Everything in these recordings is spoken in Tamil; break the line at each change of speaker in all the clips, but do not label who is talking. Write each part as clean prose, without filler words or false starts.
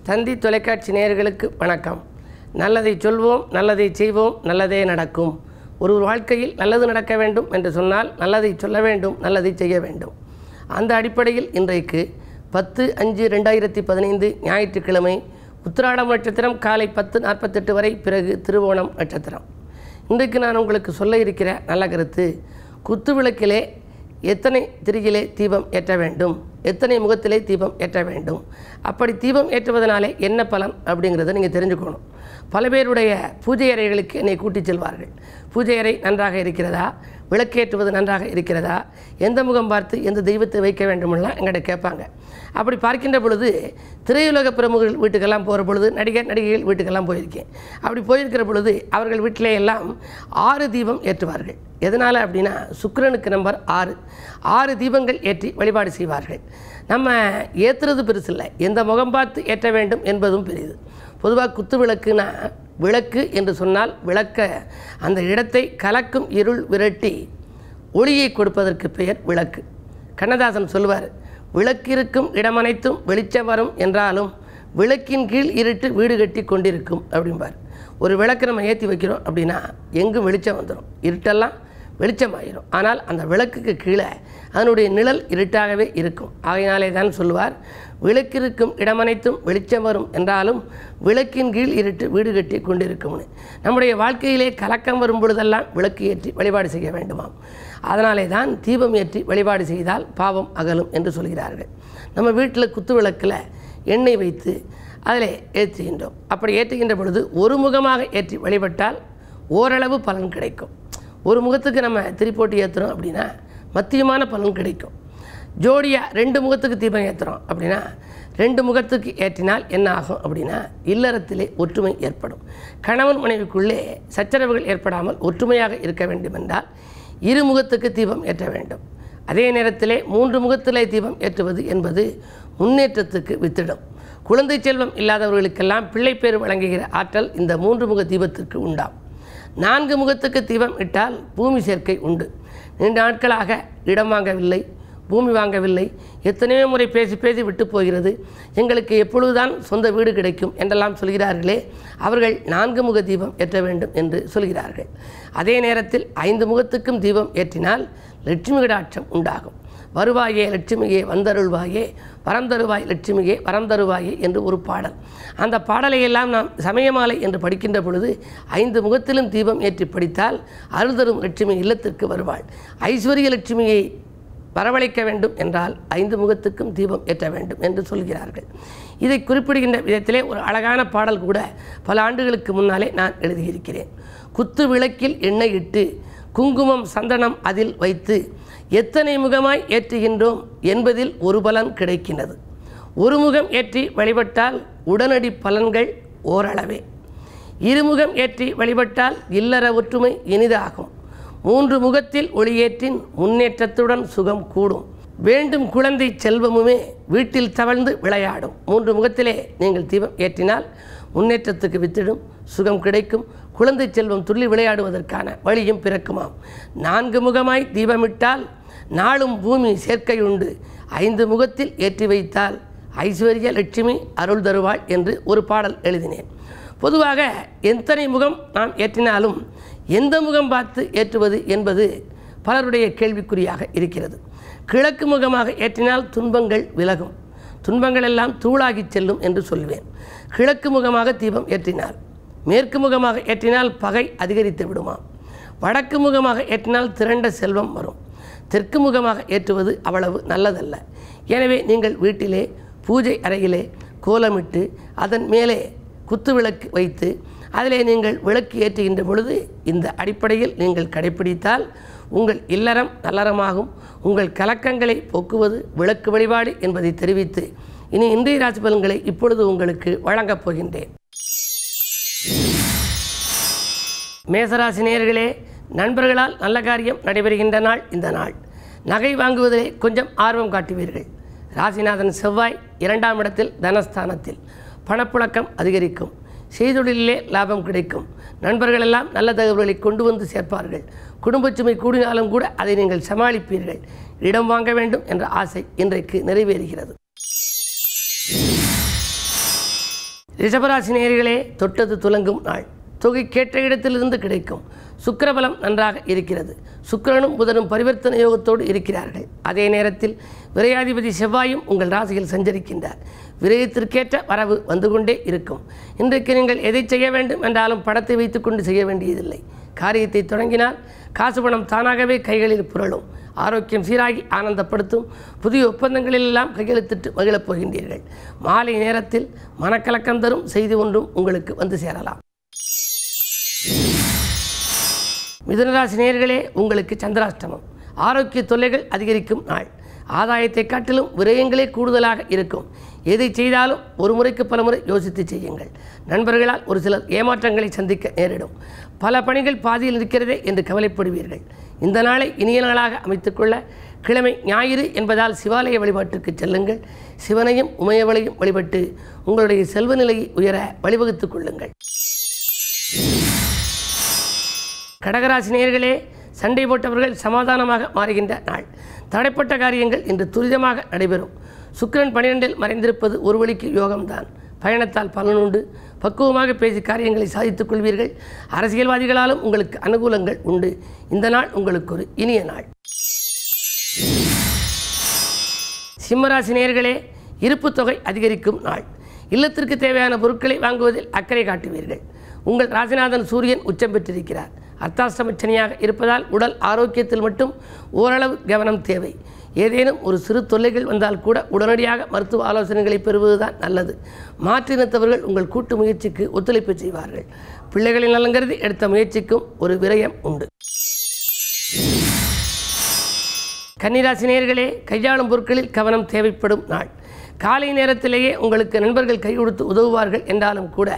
தந்தி தொலைக்காட்சி நேயர்களுக்கு வணக்கம். நல்லதை சொல்வோம், நல்லதை செய்வோம், நல்லதே நடக்கும். ஒரு வாழ்க்கையில் நல்லது நடக்க வேண்டும் என்று சொன்னால் நல்லதை சொல்ல வேண்டும், நல்லதை செய்ய வேண்டும். அந்த அடிப்படையில் இன்றைக்கு 10/5/2015 ஞாயிற்றுக்கிழமை உத்திராடம் நட்சத்திரம் காலை 10:48 வரை, பிறகு திருவோணம் நட்சத்திரம். இன்றைக்கு நான் உங்களுக்கு சொல்ல இருக்கிற நல்ல கருத்து, குத்துவிளக்கிலே எத்தனை திரியிலே தீபம் ஏற்ற வேண்டும், எத்தனை முகத்திலே தீபம் ஏற்ற வேண்டும், அப்படி தீபம் ஏற்றுவதனாலே என்ன பலன் அப்படிங்கிறத நீங்கள் தெரிஞ்சுக்கணும். பல பேருடைய பூஜை அறைகளுக்கு என்னை கூட்டிச் செல்வார்கள். பூஜை அறை நன்றாக இருக்கிறதா, விளக்கேற்றுவது நன்றாக இருக்கிறதா, எந்த முகம் பார்த்து எந்த தெய்வத்தை வைக்க வேண்டுமெல்லாம் எங்கிட்ட கேட்பாங்க. அப்படி பார்க்கின்ற பொழுது திரையுலக பிரமுகர்கள் வீட்டுக்கெல்லாம் போகிற பொழுது, நடிகைகள் வீட்டுக்கெல்லாம் போயிருக்கேன். அப்படி போயிருக்கிற பொழுது அவர்கள் வீட்டிலே எல்லாம் 6 தீபம் ஏற்றுவார்கள். எதனால் அப்படின்னா, சுக்கிரனுக்கு நம்பர் 6 தீபங்கள் ஏற்றி வழிபாடு செய்வார்கள். நம்ம ஏற்றுறது பெருசு இல்லை, எந்த முகம் பார்த்து ஏற்ற வேண்டும் என்பதும் பெரியது. பொதுவாக குத்து விளக்குனா, விளக்கு என்று சொன்னால் விளக்க அந்த இடத்தை கலக்கும் இருள் விரட்டி ஒளியை கொடுப்பதற்கு பெயர் விளக்கு. கண்ணதாசன் சொல்வார், விளக்கிருக்கும் இடமனைத்தும் வெளிச்சம் வரும் என்றாலும் விளக்கின் கீழ் இருட்டு வீடு கட்டி கொண்டிருக்கும் அப்படிம்பார். ஒரு விளக்கு நம்ம ஏற்றி வைக்கிறோம் அப்படின்னா எங்கும் வெளிச்சம் வந்துடும், இருட்டெல்லாம் வெளிச்சமாயிரும். ஆனால் அந்த விளக்குக்கு கீழே அதனுடைய நிழல் இருட்டாகவே இருக்கும். ஆகையினாலே தான் சொல்லுவார், விளக்கிருக்கும் இடமனைத்தும் வெளிச்சம் வரும் என்றாலும் விளக்கின் கீழ் இருட்டு வீடு கட்டி கொண்டிருக்கும்னு. நம்முடைய வாழ்க்கையிலே கலக்கம் வரும் பொழுதெல்லாம் விளக்கு ஏற்றி வழிபாடு செய்ய வேண்டுமாம். அதனாலே தான் தீபம் ஏற்றி வழிபாடு செய்தால் பாவம் அகலும் என்று சொல்கிறார்கள். நம்ம வீட்டில் குத்து விளக்கில் எண்ணெய் வைத்து அதில் ஏற்றுகின்றோம். அப்படி ஏற்றுகின்ற பொழுது ஒரு முகமாக ஏற்றி வழிபட்டால் ஓரளவு பலன் கிடைக்கும். ஒரு முகத்துக்கு நம்ம திரிப்போட்டு ஏற்றுறோம் அப்படின்னா மத்தியமான பலன் கிடைக்கும். ஜோடியாக 2 முகத்துக்கு தீபம் ஏற்றுறோம் அப்படின்னா 2 முகத்துக்கு ஏற்றினால் என்ன ஆகும் அப்படின்னா, இல்லறத்திலே ஒற்றுமை ஏற்படும். கணவன் மனைவிக்குள்ளே சச்சரவுகள் ஏற்படாமல் ஒற்றுமையாக இருக்க வேண்டும் என்றால் 2 முகத்துக்கு தீபம் ஏற்ற வேண்டும். அதே நேரத்திலே 3 முகத்திலே தீபம் ஏற்றுவது என்பது முன்னேற்றத்துக்கு வித்திடும். குழந்தை செல்வம் இல்லாதவர்களுக்கெல்லாம் பிள்ளைப்பேறு வழங்குகிற ஆற்றல் இந்த 3 முக தீபத்திற்கு உண்டாம். 4 முகத்துக்கு தீபம் இட்டால் பூமி சேர்க்கை உண்டு. நீண்ட நாட்களாக இடம் வாங்கவில்லை, பூமி வாங்கவில்லை, எத்தனையோ முறை பேசி விட்டு போகிறது, எங்களுக்கு எப்பொழுதுதான் சொந்த வீடு கிடைக்கும் என்றெல்லாம் சொல்கிறார்களே, அவர்கள் 4 முக தீபம் ஏற்ற வேண்டும் என்று சொல்கிறார்கள். அதே நேரத்தில் 5 முகத்துக்கும் தீபம் ஏற்றினால் லட்சுமி கடாட்சம் உண்டாகும். வருவாயே லட்சுமியே வந்தருள்வாயே, வரந்தருவாய் லட்சுமியே வரந்தருவாயே என்று ஒரு பாடல். அந்த பாடலையெல்லாம் நாம் சமயமாலை என்று படிக்கின்ற பொழுது 5 முகத்திலும் தீபம் ஏற்றி படித்தால் அருள் தரும் லட்சுமி இல்லத்திற்கு வருவாள். ஐஸ்வர்ய லட்சுமியை வரவழைக்க வேண்டும் என்றால் 5 முகத்துக்கும் தீபம் ஏற்ற வேண்டும் என்று சொல்கிறார்கள். இதை குறிப்பிடுகின்ற விதத்திலே ஒரு அழகான பாடல் கூட பல ஆண்டுகளுக்கு முன்னாலே நான் எழுதியிருக்கிறேன். குத்து விளக்கில் எண்ணெய் இட்டு குங்குமம் சந்தனம் அதில் வைத்து எத்தனை முகமாய் ஏற்றுகின்றோம் என்பதில் ஒரு பலன் கிடைக்கின்றது. ஒரு முகம் ஏற்றி வழிபட்டால் உடனடி பலன்கள் ஓரளவே. 2 முகம் ஏற்றி வழிபட்டால் இல்லற ஒற்றுமை இனிதாகும். 3 முகத்தில் ஒளியேற்றின் முன்னேற்றத்துடன் சுகம் கூடும். வேண்டும் குழந்தை செல்வமுமே வீட்டில் தவழ்ந்து விளையாடும். 3 முகத்திலே நீங்கள் தீபம் ஏற்றினால் முன்னேற்றத்துக்கு வித்திடும், சுகம் கிடைக்கும், குழந்தை செல்வம் துள்ளி விளையாடுவதற்கான வழியும் பிறக்குமாம். 4 முகமாய் தீபமிட்டால் நாளும் பூமி சேர்க்கை உண்டு. 5 முகத்தில் ஏற்றி வைத்தால் ஐஸ்வர்ய லட்சுமி அருள் தருவாள் என்று ஒரு பாடல் எழுதினேன். பொதுவாக எத்தனை முகம் நாம் ஏற்றினாலும் எந்த முகம் பார்த்து ஏற்றுவது என்பது பலருடைய கேள்விக்குறியாக இருக்கிறது. கிழக்கு முகமாக ஏற்றினால் துன்பங்கள் விலகும், துன்பங்கள் எல்லாம் தூளாகி செல்லும் என்று சொல்வேன். கிழக்கு முகமாக தீபம் ஏற்றினால், மேற்கு முகமாக ஏற்றினால் பகை அதிகரித்து விடுமாம். வடக்கு முகமாக ஏற்றினால் திரண்ட செல்வம் வரும். தெற்கு முகமாக ஏற்றுவது அவ்வளவு நல்லதல்ல. எனவே நீங்கள் வீட்டிலே பூஜை அறையிலே கோலமிட்டு அதன் மேலே குத்து விளக்கு வைத்து அதிலே நீங்கள் விளக்கு ஏற்றுகின்ற பொழுது இந்த அடிப்படையில் நீங்கள் கடைப்பிடித்தால் உங்கள் இல்லறம் நல்லறமாகும். உங்கள் கலக்கங்களை போக்குவது விளக்கு வழிபாடு என்பதை தெரிவித்து இனி இன்றைய ராசி பலன்களை இப்பொழுது உங்களுக்கு வழங்கப் போகின்றேன். மேசராசி நேயர்களே, நண்பர்களால் நல்ல காரியம் நடைபெறுகின்ற நாள் இந்த நாள். நகை வாங்குவதிலே கொஞ்சம் ஆர்வம் காட்டுவீர்கள். ராசிநாதன் செவ்வாய் 2ஆம் இடத்தில் தனஸ்தானத்தில். பணப்புழக்கம் அதிகரிக்கும். செய்தொழிலே லாபம் கிடைக்கும். நண்பர்களெல்லாம் நல்ல தகவல்களை கொண்டு வந்து சேர்ப்பார்கள். குடும்பச் சுமை கூடினாலும் கூட அதை நீங்கள் சமாளிப்பீர்கள். இடம் வாங்க வேண்டும் என்ற ஆசை இன்றைக்கு நிறைவேறுகிறது. ரிஷபராசி நேயர்களே, தொட்டது துலங்கும் நாள். தொகை கேட்ட இடத்திலிருந்து கிடைக்கும். சுக்கிரபலம் நன்றாக இருக்கிறது. சுக்கிரனும் புதனும் பரிவர்த்தனை யோகத்தோடு இருக்கிறார்கள். அதே நேரத்தில் விரையாதிபதி செவ்வாயும் உங்கள் ராசியில் சஞ்சரிக்கின்றார். விரயத்திற்கேற்ற வரவு வந்து கொண்டே இருக்கும். இன்றைக்கு நீங்கள் எதை செய்ய வேண்டும் என்றாலும் பணத்தை வைத்துக்கொண்டு செய்ய வேண்டியதில்லை. காரியத்தை தொடங்கினால் காசு பணம் தானாகவே கைகளில் புரளும். ஆரோக்கியம் சீராகி ஆனந்தப்படுத்தும். புதிய ஒப்பந்தங்களிலெல்லாம் கையெழுத்திட்டு மகிழப் போகின்றீர்கள். மாலை நேரத்தில் மனக்கலக்கம் தரும் செய்தி ஒன்றும் உங்களுக்கு வந்து சேரலாம். மிதுனராசி நேயர்களே, உங்களுக்கு சந்திராஷ்டமம். ஆரோக்கிய தொல்லைகள் அதிகரிக்கும் நாள். ஆதாயத்தை காட்டிலும் விரயங்களே கூடுதலாக இருக்கும். எதை செய்தாலும் ஒரு முறைக்கு பல முறை யோசித்து செய்யுங்கள். நண்பர்களால் ஒரு சில ஏமாற்றங்களை சந்திக்க நேரிடும். பல பணிகள் பாதியில் இருக்கிறதே என்று கவலைப்படுவீர்கள். இந்த நாளை இனிய நாளாக அமைத்துக்கொள்ள கிழமை ஞாயிறு என்பதால் சிவாலய வழிபாட்டுக்கு செல்லுங்கள். சிவனையும் உமையவளையும் வழிபட்டு உங்களுடைய செல்வ நிலையை உயர வழிவகுத்துக் கொள்ளுங்கள். கடகராசி நேயர்களே, சண்டை போட்டவர்கள் சமாதானமாக மாறுகின்ற நாள். தடைப்பட்ட காரியங்கள் இன்று துரிதமாக நடைபெறும். சுக்கிரன் 12இல் மறைந்திருப்பது ஒரு வழிக்கு யோகம்தான். பயணத்தால் பலனுண்டு. பக்குவமாக பேசி காரியங்களை சாதித்துக் கொள்வீர்கள். அரசியல்வாதிகளாலும் உங்களுக்கு அனுகூலங்கள் உண்டு. இந்த நாள் உங்களுக்கு ஒரு இனிய நாள். சிம்மராசி நேயர்களே, இருப்பு தொகை அதிகரிக்கும் நாள். இல்லத்திற்கு தேவையான பொருட்களை வாங்குவதில் அக்கறை காட்டுவீர்கள். உங்கள் ராசிநாதன் சூரியன் உச்சம் பெற்றிருக்கிறார். அர்த்தாஷ்டம சனியாக இருப்பதால் உடல் ஆரோக்கியத்தில் மட்டும் ஓரளவு கவனம் தேவை. ஏதேனும் ஒரு சிறு தொல்லைகள் வந்தால் கூட உடனடியாக மருத்துவ ஆலோசனைகளை பெறுவதுதான் நல்லது. மாற்றினத்தவர்கள் உங்கள் கூட்டு முயற்சிக்கு ஒத்துழைப்பு செய்வார்கள். பிள்ளைகளின் நலன் கருதி எடுத்த முயற்சிக்கும் ஒரு விரயம் உண்டு. கன்னிராசி நேயர்களே, கையாளும் பொருட்களில் கவனம் தேவைப்படும் நாள். காலை நேரத்திலேயே உங்களுக்கு நண்பர்கள் கை கொடுத்து உதவுவார்கள் என்றாலும் கூட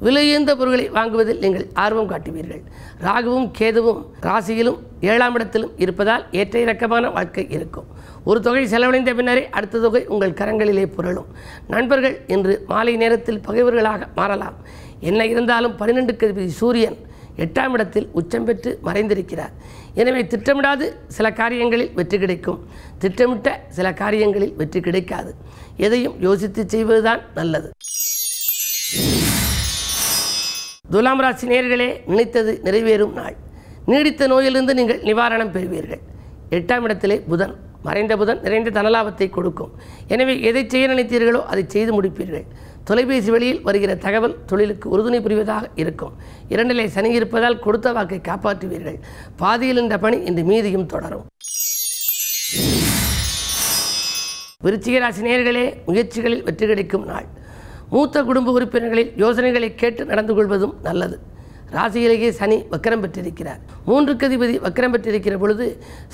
விலையுயர்ந்த பொருட்களை வாங்குவதில் நீங்கள் ஆர்வம் காட்டுவீர்கள். ராகுவும் கேதுவும் ராசியிலும் 7ஆம் இடத்திலும் இருப்பதால் ஏற்ற இறக்கமான வாழ்க்கை இருக்கும். ஒரு தொகை செலவழிந்த பின்னரே அடுத்த தொகை உங்கள் கரங்களிலே புரளும். நண்பர்கள் இன்று மாலை நேரத்தில் பகைவர்களாக மாறலாம். என்ன இருந்தாலும் 12க்கு அதிபதி சூரியன் 8ஆம் இடத்தில் உச்சம் பெற்று மறைந்திருக்கிறார். எனவே திட்டமிடாது சில காரியங்களில் வெற்றி கிடைக்கும். திட்டமிட்ட சில காரியங்களில் வெற்றி கிடைக்காது. எதையும் யோசித்து செய்வதுதான் நல்லது. துலாம் ராசி நேயர்களே, நினைத்தது நிறைவேறும் நாள். நீடித்த நோயிலிருந்து நீங்கள் நிவாரணம் பெறுவீர்கள். 8ஆம் இடத்திலே புதன். மறைந்த புதன் நிறைந்த தனலாபத்தை கொடுக்கும். எனவே எதை செய்ய நினைத்தீர்களோ அதை செய்து முடிப்பீர்கள். தொலைபேசி வழியில் வருகிற தகவல் தொழிலுக்கு உறுதுணை புரிவதாக இருக்கும். 2இலே சனி இருப்பதால் கொடுத்த வாக்கை காப்பாற்றுவீர்கள். பாதியில் இந்த பணி இன்று மீதியும் தொடரும். விருச்சிக ராசி நேயர்களே, முயற்சிகளில் வெற்றி கிடைக்கும் நாள். மூத்த குடும்ப உறுப்பினர்களில் யோசனைகளை கேட்டு நடந்து கொள்வதும் நல்லது. ராசியிலேயே சனி வக்கரம் பெற்றிருக்கிறார். 3க்கு அதிபதி வக்கரம் பெற்றிருக்கிற பொழுது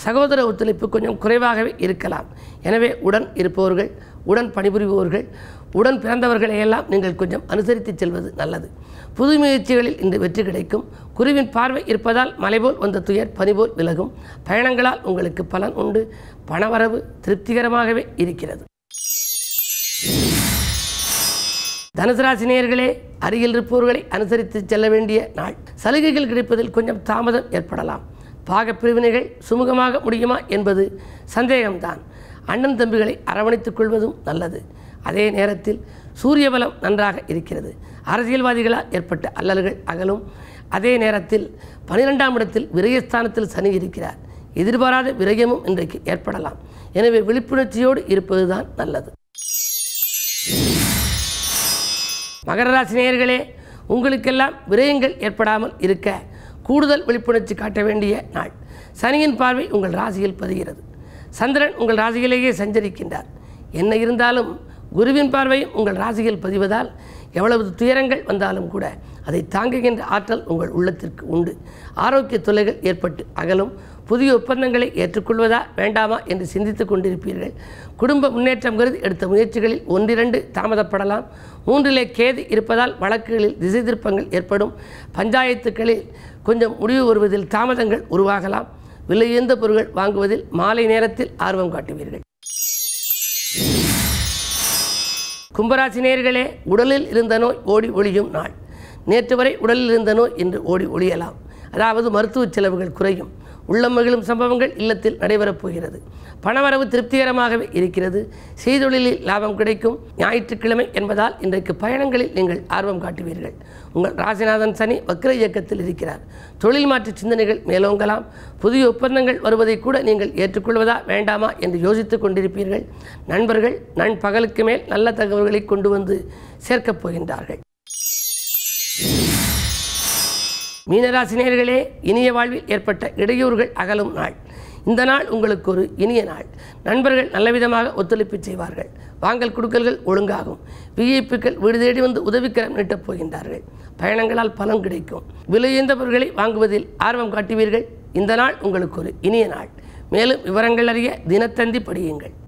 சகோதர ஒத்துழைப்பு கொஞ்சம் குறைவாகவே இருக்கலாம். எனவே உடன் இருப்பவர்கள், உடன் பணிபுரிபவர்கள், உடன் பிறந்தவர்களையெல்லாம் நீங்கள் கொஞ்சம் அனுசரித்து செல்வது நல்லது. புது முயற்சிகளில் இன்று வெற்றி கிடைக்கும். குருவின் பார்வை இருப்பதால் மலைபோல் வந்த துயர் பனிபோல் விலகும். பயணங்களால் உங்களுக்கு பலன் உண்டு. பணவரவு திருப்திகரமாகவே இருக்கிறது. தனுசு ராசி நேயர்களே, அருகில் இருப்பவர்களை அனுசரித்து செல்ல வேண்டிய நாள். சலுகைகள் கிடைப்பதில் கொஞ்சம் தாமதம் ஏற்படலாம். பாகப்பிரிவினைகள் சுமூகமாக முடியுமா என்பது சந்தேகம்தான். அண்ணன் தம்பிகளை அரவணைத்துக் கொள்வதும் நல்லது. அதே நேரத்தில் சூரிய பலம் நன்றாக இருக்கிறது. அரசியல்வாதிகளால் ஏற்பட்ட அல்லல்கள் அகலும். அதே நேரத்தில் 12ஆம் இடத்தில் விரயஸ்தானத்தில் சனி இருக்கிறார். எதிர்பாராத விரயமும் இன்றைக்கு ஏற்படலாம். எனவே விழிப்புணர்ச்சியோடு இருப்பதுதான் நல்லது. மகர ராசி நேயர்களே, உங்களுக்கெல்லாம் விரயங்கள் ஏற்படாமல் இருக்க கூடுதல் விழிப்புணர்ச்சி காட்ட வேண்டிய நாள். சனியின் பார்வை உங்கள் ராசியில் பதிகிறது. சந்திரன் உங்கள் ராசியிலேயே சஞ்சரிக்கின்றார். என்ன இருந்தாலும் குருவின் பார்வையும் உங்கள் ராசியில் பதிவதால் எவ்வளவு துயரங்கள் வந்தாலும் கூட அதை தாங்குகின்ற ஆற்றல் உங்கள் உள்ளத்திற்கு உண்டு. ஆரோக்கிய தொல்லைகள் ஏற்பட்டு அகலும். புதிய ஒப்பந்தங்களை ஏற்றுக்கொள்வதா வேண்டாமா என்று சிந்தித்து கொண்டிருப்பீர்கள். குடும்ப முன்னேற்றம் கருதி எடுத்த முயற்சிகளில் 1-2 தாமதப்படலாம். 3இலே கேது இருப்பதால் வழக்குகளில் திசை திருப்பங்கள் ஏற்படும். பஞ்சாயத்துக்களில் கொஞ்சம் முடிவு வருவதில் தாமதங்கள் உருவாகலாம். விலையுயர்ந்த பொருட்கள் வாங்குவதில் மாலை நேரத்தில் ஆர்வம் காட்டுவீர்கள். கும்பராசி நேயர்களே, உடலில் இருந்த நோய் ஓடி ஒழியும் நாள். நேற்று வரை உடலில் இருந்த நோய் இன்று ஓடி ஒழியலாம். அதாவது மருத்துவ செலவுகள் குறையும். உள்ளம் மகிழும் சம்பவங்கள் இல்லத்தில் நடைபெறப் போகிறது. பணவரவு திருப்திகரமாகவே இருக்கிறது. செய்தொழிலில் லாபம் கிடைக்கும். ஞாயிற்றுக்கிழமை என்பதால் இன்றைக்கு பயணங்களில் நீங்கள் ஆர்வம் காட்டுவீர்கள். உங்கள் ராசிநாதன் சனி வக்ர இயக்கத்தில் இருக்கிறார். தொழில் மாற்று சிந்தனைகள் மேலோங்கலாம். புதிய ஒப்பந்தங்கள் வருவதை கூட நீங்கள் ஏற்றுக்கொள்வதா வேண்டாமா என்று யோசித்துக் கொண்டிருப்பீர்கள். நண்பர்கள் நண்பகலுக்கு மேல் நல்ல தகவல்களை கொண்டு வந்து சேர்க்கப் போகின்றார்கள். மீனராசினியர்களே, இனிய வாழ்வில் ஏற்பட்ட இடையூறுகள் அகலும் நாள். இந்த நாள் உங்களுக்கு ஒரு இனிய நாள். நண்பர்கள் நல்லவிதமாக ஒத்துழைப்பு செய்வார்கள். வாங்கல் கொடுக்கல்கள் ஒழுங்காகும். விஐபிக்கள் வீடு தேடி வந்து உதவிக்கரம் நீட்டப் போகின்றார்கள். பயணங்களால் பலன் கிடைக்கும். விலையுயர்ந்த பொருட்களை வாங்குவதில் ஆர்வம் காட்டுவீர்கள். இந்த நாள் உங்களுக்கு ஒரு இனிய நாள். மேலும் விவரங்கள் அறிய தினத்தந்தி படியுங்கள்.